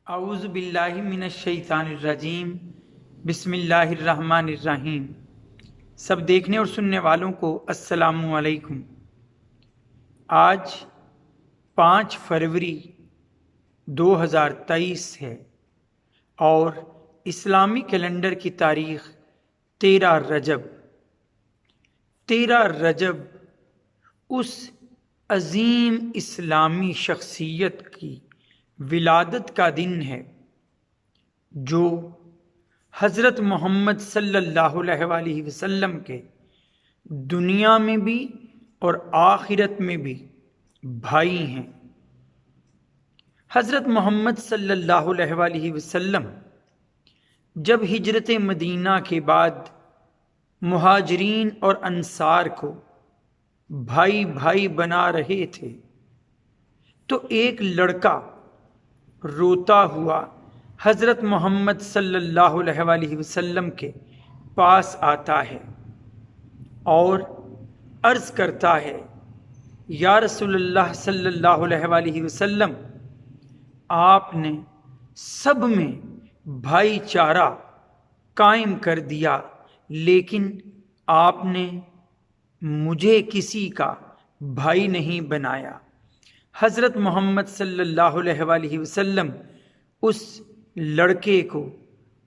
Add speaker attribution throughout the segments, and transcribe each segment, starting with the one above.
Speaker 1: اعوذ باللہ من الشیطان الرجیم بسم اللہ الرحمن الرحیم۔ سب دیکھنے اور سننے والوں کو السلام علیکم۔ آج 5 فروری 2023 ہے اور اسلامی کیلنڈر کی تاریخ 13 رجب اس عظیم اسلامی شخصیت کی ولادت کا دن ہے جو حضرت محمد صلی اللہ علیہ وآلہ وسلم کے دنیا میں بھی اور آخرت میں بھی بھائی ہیں۔ حضرت محمد صلی اللہ علیہ وآلہ وسلم جب ہجرت مدینہ کے بعد مہاجرین اور انصار کو بھائی بھائی بنا رہے تھے تو ایک لڑکا روتا ہوا حضرت محمد صلی اللہ علیہ وآلہ وسلم کے پاس آتا ہے اور عرض کرتا ہے، یا رسول اللہ صلی اللہ علیہ وآلہ وسلم، آپ نے سب میں بھائی چارہ قائم کر دیا، لیکن آپ نے مجھے کسی کا بھائی نہیں بنایا۔ حضرت محمد صلی اللہ علیہ وآلہ وسلم اس لڑکے کو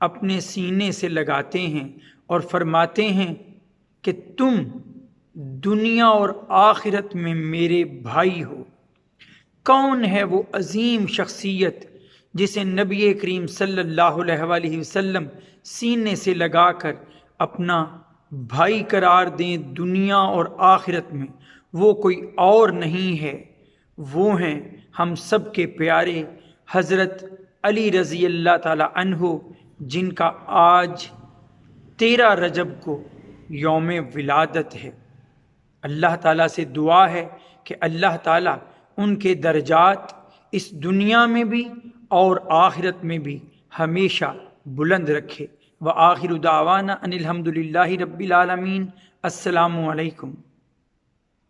Speaker 1: اپنے سینے سے لگاتے ہیں اور فرماتے ہیں کہ تم دنیا اور آخرت میں میرے بھائی ہو۔ کون ہے وہ عظیم شخصیت جسے نبی کریم صلی اللہ علیہ وآلہ وسلم سینے سے لگا کر اپنا بھائی قرار دیں دنیا اور آخرت میں؟ وہ کوئی اور نہیں ہے، وہ ہیں ہم سب کے پیارے حضرت علی رضی اللہ تعالی عنہ، جن کا آج 13 رجب کو یوم ولادت ہے۔ اللہ تعالیٰ سے دعا ہے کہ اللہ تعالیٰ ان کے درجات اس دنیا میں بھی اور آخرت میں بھی ہمیشہ بلند رکھے۔ وآخر دعوانا ان الحمد للہ رب العالمین۔ السلام علیکم۔